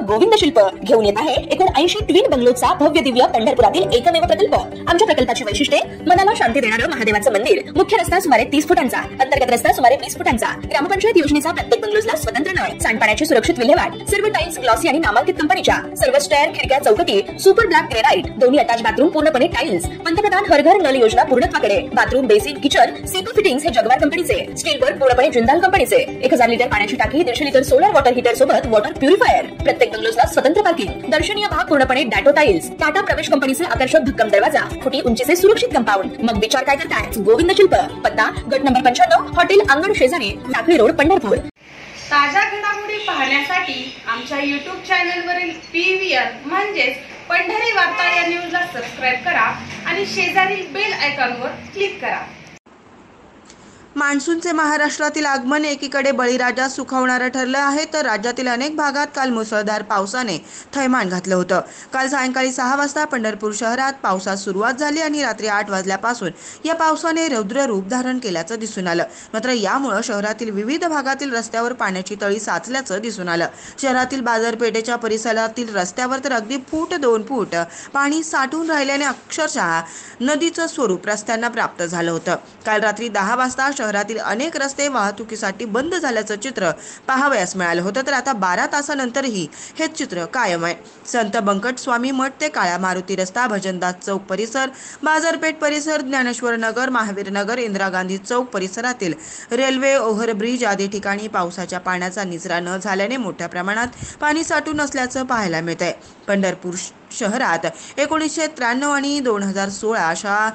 गोविंद शिल्प घेऊन येत आहे 79 ट्विन बंगलोचा भव्य दिव्य पंढरपुरातील एकमेव प्रकल्प। आमच्या प्रकल्पाची वैशिष्ट्ये मनाला शांती देणारं महादेवाचं मंदिर, मुख्य रस्ता सुमारे 30 फुटांचा, अंतर्गत रस्ता सुमारे 20 फुटांचा, ग्रामपंचायत योजनेचा प्रत्येक बंगलोजला स्वतंत्र नळ, सांडपाण्याची सुरक्षित विल्हेवाट, सर्व टाइल्स ग्लॉसी आणि नामांकित कंपनीच्या, सर्व स्टेअर, खिडक्या, चौकटी सुपर ब्लॅक ग्रेनाइट, दोन्ही अटॅच बाथरूम पूर्णपणे टाइल्स, पंतप्रधान हर घर नल योजना पूर्णत्वाकडे, bathroom, basin, kitchen, CP fittings हे जगवार कंपनीचे, स्टील वर्क पूर्णपणे जिंदाल कंपनीचे, 1000 लिटर पाण्याची टाकी, 150 लिटर सोलर वॉटर हीटर सोबत वॉटर प्युरिफायर, प्रत्येक बंगलोजला स्वतंत्र पार्किंग, दर्शनीय भाग पूर्णपणे डॅटो टाइल्स, टाटा प्रवेश कंपनीचे आकर्षक भक्कम दरवाजा, फुटी उंचीचे सुरक्षित कंपाऊंड। मग विचार काय करताय? गोविंद शिल्प, पत्ता गट नंबर 95, हॉटेल अंगण शेजारी, टाकळी रोड, पंढरपूर। ताज्या घडामोडी पाहण्यासाठी आमच्या YouTube चॅनलवरील PVR म्हणजेच पंढरी वार्ता या न्यूजला सबस्क्राइब करा आणि शेजारील बेल आयकॉनवर क्लिक करा। मान्सूनचे महाराष्ट्रातील आगमन एकीकडे बळीराजा सुखावणारं ठरलं आहे, तर राज्यातील अनेक भागात काल मुसळधार पावसाने थैमान घातलं होतं। काल सायंकाळी 6 वाजता पंढरपूर शहरात पावसास सुरुवात झाली आणि रात्री 8 वाजल्यापासून या पावसाने रौद्र रूप धारण केल्याचं दिसून आलं। मात्र यामुळे शहरातील विविध भागातील रस्त्यावर पाण्याची तळी साचल्याचं दिसून आलं। शहरातील बाजारपेठेच्या परिसरातील रस्त्यावर तर अगदी फूट 2 फूट पाणी साठून राहिल्याने अक्षरशः नदीचं स्वरूप रस्त्यांना प्राप्त झालं होतं। काल रात्री 10 वाजता शहरातील अनेक रस्ते वाहतुकीसाठी बंद झाल्याचं चित्र पाहावयास मिळालं होतं, तर आता 12 तासानंतरही हेच चित्र कायम आहे। संत बंकट स्वामी मठ ते काळा मारुती रस्ता, भजनदास चौक परिसर, बाजारपेठ परिसर, ज्ञानेश्वर नगर, महावीर नगर, इंदिरा गांधी चौक परिसरातील रेल्वे ओव्हरब्रिज आदी ठिकाणी पावसाच्या पाण्याचा निचरा न झाल्याने मोठ्या प्रमाणात पाणी साठून असल्याचं पाहायला मिळतंय। पंढरपूर शहरात 1993 आणि 2016 अशा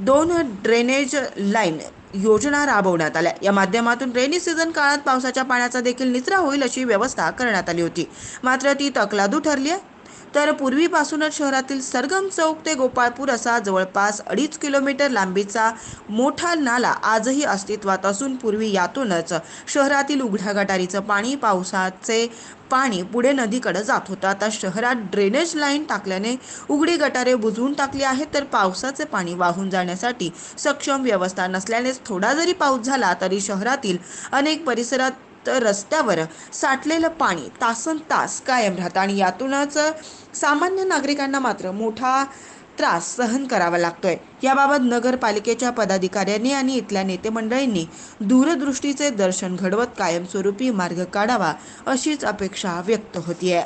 2 ड्रेनेज लाईन योजना राबवण्यात आल्या। या माध्यमातून रेनी सीझन काळात पावसाच्या पाण्याचा देखील निचरा होईल अशी व्यवस्था करण्यात आली होती, मात्र ती तकलादू ठरली आहे। तर पूर्वीपासूनच शहरातील सरगम चौक ते गोपाळपूर असा जवळपास 2.5 किलोमीटर लांबीचा मोठा नाला आजही अस्तित्वात असून पूर्वी यातूनच शहरातील उघड्या गटारीचं पाणी, पावसाचे पाणी पुढे नदीकडे जात होतं। आता शहरात ड्रेनेज लाईन टाकल्याने उघडी गटारे बुजवून टाकली आहेत, तर पावसाचे पाणी वाहून जाण्यासाठी सक्षम व्यवस्था नसल्याने थोडा जरी पाऊस झाला तरी शहरातील अनेक परिसरात रस्त्यावर साठलेलं पाणी तासनतास कायम राहतं आणि यातूनच सामान्य नागरिकांना मात्र मोठा त्रास सहन करावा लागतोय। याबाबत नगरपालिकेच्या पदाधिकाऱ्यांनी आणि इथल्या नेते मंडळींनी दूरदृष्टीचे दर्शन घडवत कायमस्वरूपी मार्ग काढावा अशीच अपेक्षा व्यक्त होतीये।